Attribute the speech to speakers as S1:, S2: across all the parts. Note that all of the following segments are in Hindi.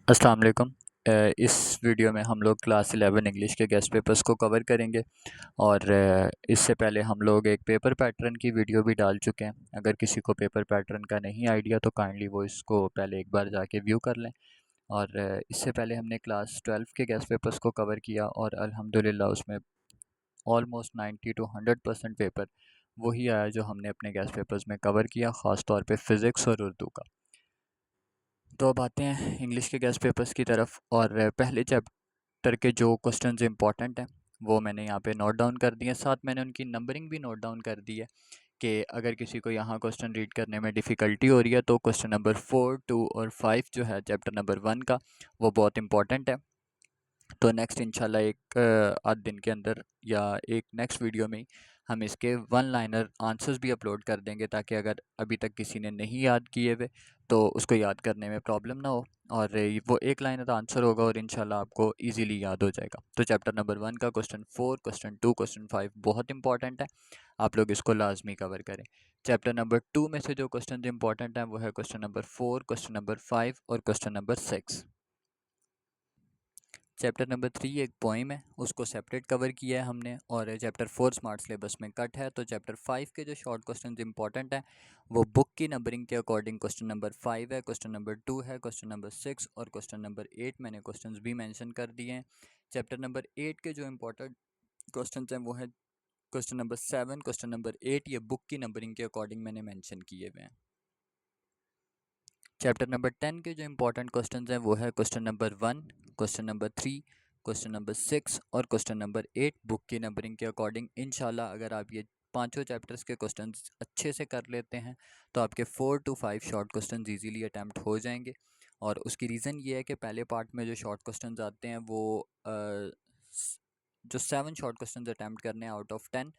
S1: अस्सलाम वालेकुम। इस वीडियो में हम लोग क्लास 11 इंग्लिश के गेस्ट पेपर्स को कवर करेंगे और इससे पहले हम लोग एक पेपर पैटर्न की वीडियो भी डाल चुके हैं। अगर किसी को पेपर पैटर्न का नहीं आइडिया तो काइंडली वो इसको पहले एक बार जाके व्यू कर लें। और इससे पहले हमने क्लास 12 के गेस्ट पेपर्स को कवर किया और अल्हम्दुलिल्लाह उसमें ऑलमोस्ट 90 टू 100% पेपर वही आया जो हमने अपने गेस्ट पेपर्स में कवर किया, ख़ास तौर पे फ़िज़िक्स और उर्दू का। तो अब आते हैं इंग्लिश के गेस्ट पेपर्स की तरफ और पहले चैप्टर के जो क्वेश्चंस इंपॉर्टेंट हैं वो मैंने यहाँ पे नोट डाउन कर दिए हैं। साथ मैंने उनकी नंबरिंग भी नोट डाउन कर दी है कि अगर किसी को यहाँ क्वेश्चन रीड करने में डिफ़िकल्टी हो रही है तो क्वेश्चन नंबर 4, 2 और 5 जो है चैप्टर नंबर 1 का वो बहुत इंपॉर्टेंट है। तो नेक्स्ट इंशाल्लाह एक आध दिन के अंदर या एक नेक्स्ट वीडियो में हम इसके वन लाइनर आंसर्स भी अपलोड कर देंगे, ताकि अगर अभी तक किसी ने नहीं याद किए हुए तो उसको याद करने में प्रॉब्लम ना हो और वो एक लाइनर आंसर होगा और इंशाल्लाह आपको इजीली याद हो जाएगा। तो चैप्टर नंबर 1 का क्वेश्चन 4, क्वेश्चन 2, क्वेश्चन 5 बहुत इंपॉर्टेंट है, आप लोग इसको लाजमी कवर करें। चैप्टर नंबर 2 में से जो क्वेश्चन इंपॉर्टेंट हैं वो है क्वेश्चन नंबर 4, क्वेश्चन नंबर 5 और क्वेश्चन नंबर 6। चैप्टर नंबर 3 एक पोइम है, उसको सेपरेट कवर किया है हमने और चैप्टर 4 स्मार्ट सिलेबस में कट है। तो चैप्टर 5 के जो शॉर्ट क्वेश्चन इंपॉर्टेंट हैं वो बुक की नंबरिंग के अकॉर्डिंग क्वेश्चन नंबर 5 है, क्वेश्चन नंबर 2 है, क्वेश्चन नंबर 6 और क्वेश्चन नंबर 8 मैंने क्वेश्चन भी मैंशन कर दिए हैं। चैप्टर नंबर 8 के जो इंपॉर्टेंट क्वेश्चन हैं वो है क्वेश्चन नंबर 7, क्वेश्चन नंबर 8, ये बुक की नंबरिंग के अकॉर्डिंग मैंने मैंशन किए हुए हैं। चैप्टर नंबर 10 के जो इंपॉर्टेंट क्वेश्चंस हैं वो है question number 1, question number 3, question number 6 और क्वेश्चन नंबर 8 बुक की नंबरिंग के अकॉर्डिंग। इंशाल्लाह अगर आप ये पांचों चैप्टर्स के क्वेश्चंस अच्छे से कर लेते हैं तो आपके 4 to 5 short questions easily attempt हो जाएंगे। और उसकी रीज़न ये है कि पहले पार्ट में जो शॉर्ट क्वेश्चंस आते हैं वो जो 7 शॉर्ट क्वेश्चंस अटैम्प्ट करने हैं आउट ऑफ 10,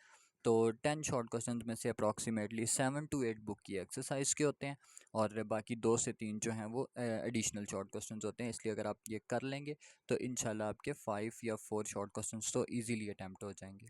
S1: तो 10 शॉर्ट क्वेश्चंस में से अप्रॉक्सीमेटली 7 टू 8 बुक की एक्सरसाइज के होते हैं और बाकी 2 से 3 जो हैं वो एडिशनल शॉर्ट क्वेश्चंस होते हैं। इसलिए अगर आप ये कर लेंगे तो इंशाल्लाह आपके 5 या 4 शॉर्ट क्वेश्चंस तो इजीली अटैम्प्ट हो जाएंगे।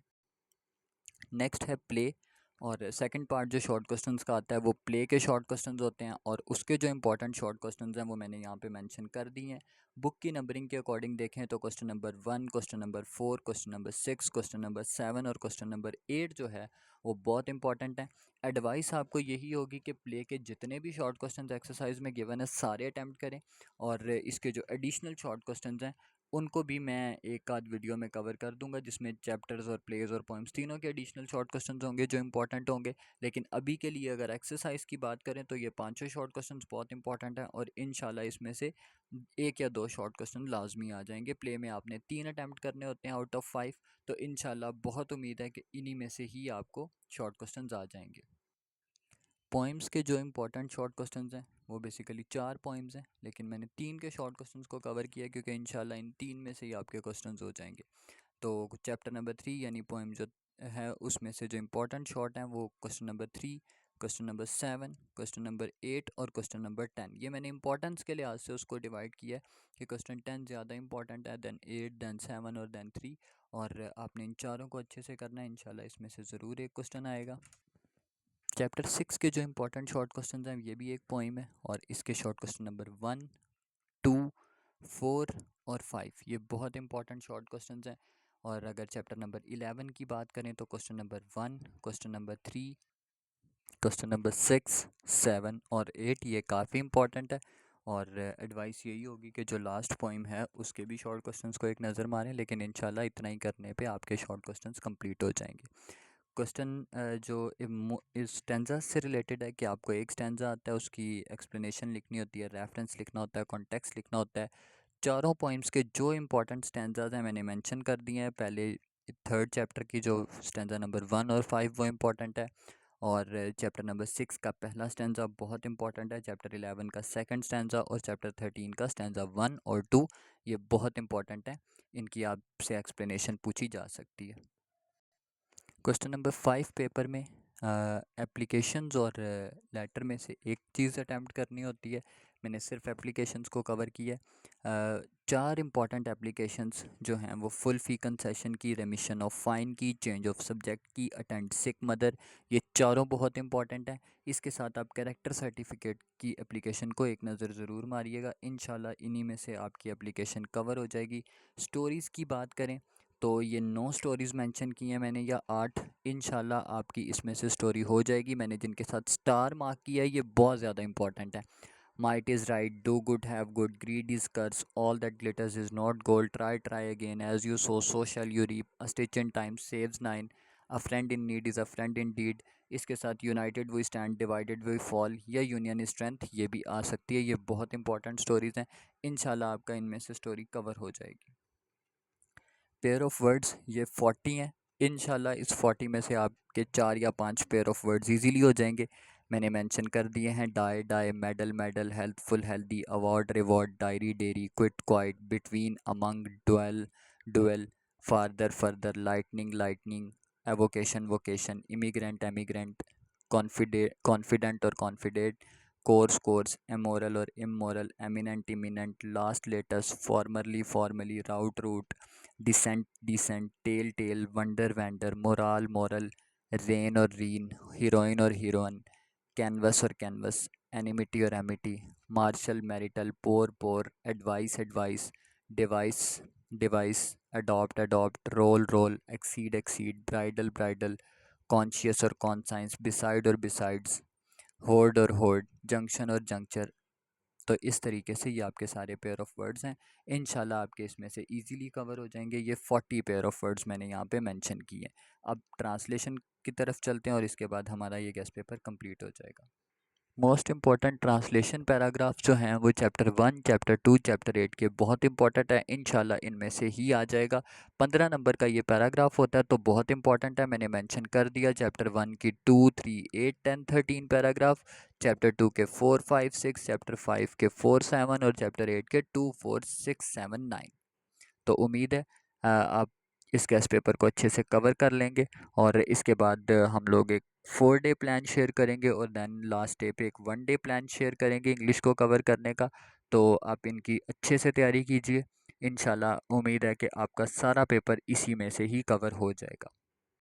S1: नेक्स्ट है प्ले, और सेकंड पार्ट जो शॉर्ट क्वेश्चंस का आता है वो प्ले के शॉर्ट क्वेश्चंस होते हैं और उसके जो इंपॉर्टेंट शॉर्ट क्वेश्चंस हैं वो मैंने यहाँ पे मेंशन कर दी हैं। बुक की नंबरिंग के अकॉर्डिंग देखें तो question number 1, question number 4, question number 6, question number 7 और क्वेश्चन नंबर 8 जो है वो बहुत इंपॉर्टेंट है। एडवाइस आपको यही होगी कि प्ले के जितने भी शॉर्ट क्वेश्चन एक्सरसाइज में गिवन है सारे अटैम्प्ट करें और इसके जो एडिशनल शॉर्ट क्वेश्चन हैं उनको भी मैं एक आध वीडियो में कवर कर दूंगा, जिसमें चैप्टर्स और प्लेज और पोइम्स तीनों के एडिशनल शॉर्ट क्वेश्चंस होंगे जो इंपॉर्टेंट होंगे। लेकिन अभी के लिए अगर एक्सरसाइज की बात करें तो ये पांचों शॉर्ट क्वेश्चंस बहुत इंपॉर्टेंट हैं और इंशाल्लाह इसमें से एक या दो शॉर्ट क्वेश्चन लाजमी आ जाएंगे। प्ले में आपने 3 अटैम्प्ट करने होते हैं आउट ऑफ 5, तो इंशाल्लाह बहुत उम्मीद है कि इन्हीं में से ही आपको शॉर्ट क्वेश्चन आ जाएंगे। पोइम्स के जो इंपॉर्टेंट शॉर्ट क्वेश्चंस हैं वो बेसिकली 4 पोइम्स हैं, लेकिन मैंने 3 के शॉर्ट क्वेश्चंस को कवर किया क्योंकि इंशाल्लाह इन 3 में से ही आपके क्वेश्चंस हो जाएंगे। तो चैप्टर नंबर 3 यानी पोइम जो है उसमें से जो इंपॉर्टेंट शॉर्ट हैं वो question number 3, question number 7, question number 8 और क्वेश्चन नंबर 10। ये मैंने इंपॉर्टेंस के लिहाज से उसको डिवाइड किया है कि क्वेश्चन 10 ज़्यादा इंपॉर्टेंट है, देन 8, देन 7 और देन 3। और आपने इन चारों को अच्छे से करना है, इंशाल्लाह इसमें से ज़रूर एक क्वेश्चन आएगा। चैप्टर 6 के जो इंपॉर्टेंट शॉर्ट क्वेश्चन हैं ये भी एक पोइम है और इसके शॉर्ट क्वेश्चन नंबर 1, 2, 4 और 5 ये बहुत इंपॉर्टेंट शॉर्ट क्वेश्चन हैं। और अगर चैप्टर नंबर 11 की बात करें तो question number 1, question number 3, question number 6, 7 और 8 ये काफ़ी इंपॉर्टेंट है। और एडवाइस यही होगी कि जो लास्ट पोइम है उसके भी शॉर्ट क्वेश्चंस को एक नज़र मारें, लेकिन इंशाल्लाह इतना ही करने पे आपके शॉर्ट क्वेश्चंस कंप्लीट हो जाएंगे। क्वेश्चन जो इस स्टैंजा से रिलेटेड है कि आपको एक स्टैंजा आता है, उसकी एक्सप्लेनेशन लिखनी होती है, रेफरेंस लिखना होता है, कॉन्टेक्स्ट लिखना होता है। चारों पॉइंट्स के जो इंपॉर्टेंट स्टैंजाज हैं मैंने मेंशन कर दिए हैं। पहले थर्ड चैप्टर की जो स्टैंजा नंबर 1 और 5 वो इंपॉर्टेंट है और चैप्टर नंबर 6 का पहला स्टैंजा बहुत इंपॉर्टेंट है, चैप्टर 11 का सेकंड स्टैंजा और चैप्टर 13 का स्टैंजा 1 और 2 ये बहुत इंपॉर्टेंट है, इनकी आपसे एक्सप्लेनेशन पूछी जा सकती है। क्वेश्चन नंबर 5 पेपर में एप्लीकेशंस और लेटर में से एक चीज़ अटैम्प्ट करनी होती है। मैंने सिर्फ एप्लीकेशंस को कवर किया है। 4 इंपॉर्टेंट एप्लीकेशंस जो हैं वो फुल फ़ी कंसेशन की, रेमिशन ऑफ फ़ाइन की, चेंज ऑफ सब्जेक्ट की, अटेंड सिक मदर, ये चारों बहुत इंपॉर्टेंट हैं। इसके साथ आप कैरेक्टर सर्टिफिकेट की एप्लीकेशन को एक नज़र ज़रूर मारिएगा। इंशाल्लाह इन्हीं में से आपकी एप्लीकेशन कवर हो जाएगी। स्टोरीज़ की बात करें तो ये 9 स्टोरीज़ मेंशन की हैं मैंने, या 8। इंशाल्लाह आपकी इसमें से स्टोरी हो जाएगी। मैंने जिनके साथ स्टार मार्क किया है ये बहुत ज़्यादा इंपॉर्टेंट है। Might is right, do good, have good, greed is curse, all that glitters is not gold, try again, as you sow, so shall you reap, a stitch in time saves nine, a friend in need is a friend indeed। इसके साथ united we stand, divided we fall, या यूनियन इज स्ट्रेंथ, ये भी आ सकती है। ये बहुत इंपॉर्टेंट स्टोरीज़ हैं। इंशाल्लाह आपका इनमें से स्टोरी कवर हो जाएगी। पेयर ऑफ वर्ड्स ये 40 हैं। इंशाल्लाह इस 40 में से आपके 4 या 5 पेयर ऑफ वर्ड्स इजीली हो जाएंगे। मैंने मेंशन कर दिए हैं: die dye, medal meddle, healthful healthy, award reward, diary dairy, quit quite, between, among, duel dual, farther further, lightning lightening, avocation vocation, immigrant emigrant, confident और कॉन्फिडेंट, कोर्स कोर्स, एमोरल और immoral, eminent imminent, last latest, formerly formally, rout route, decent descent, tale tail, wonder wander, morale moral, rain और रीन, हीरोइन और हीरोइन, कैनवस और कैनवस, एनिमिटी और amity, martial marital, pour pore, advice advice, device device, adopt adopt, role role, exceed exceed, bridal bridal, conscious और कॉन्साइंस, बिसाइड और बिसाइड्स, होर्ड और होर्ड, जंक्शन और जंक्चर। तो इस तरीके से ये आपके सारे पेयर ऑफ वर्ड्स हैं। इंशाल्लाह आपके इसमें से इजीली कवर हो जाएंगे। ये 40 पेयर ऑफ वर्ड्स मैंने यहाँ पे मेंशन किए हैं। अब ट्रांसलेशन की तरफ चलते हैं और इसके बाद हमारा ये गेस्ट पेपर कंप्लीट हो जाएगा। मोस्ट इंपॉर्टेंट ट्रांसलेशन पैराग्राफ जो हैं वो चैप्टर 1, चैप्टर 2, चैप्टर 8 के बहुत इंपॉर्टेंट है। इंशाल्लाह इनमें से ही आ जाएगा। 15 नंबर का ये पैराग्राफ होता है तो बहुत इंपॉर्टेंट है। मैंने मेंशन कर दिया चैप्टर 1 की 2, 3, 8, 10, 13 पैराग्राफ, चैप्टर 2 के 4, 5, 6, चैप्टर 5 के 4, 7 और चैप्टर 8 के 2, 4, 6, 7, 9। तो उम्मीद है आप इस गेस्ट पेपर को अच्छे से कवर कर लेंगे। और इसके बाद हम लोग एक 4 डे प्लान शेयर करेंगे और देन लास्ट डे पे एक 1 डे प्लान शेयर करेंगे इंग्लिश को कवर करने का। तो आप इनकी अच्छे से तैयारी कीजिए। इंशाल्लाह उम्मीद है कि आपका सारा पेपर इसी में से ही कवर हो जाएगा।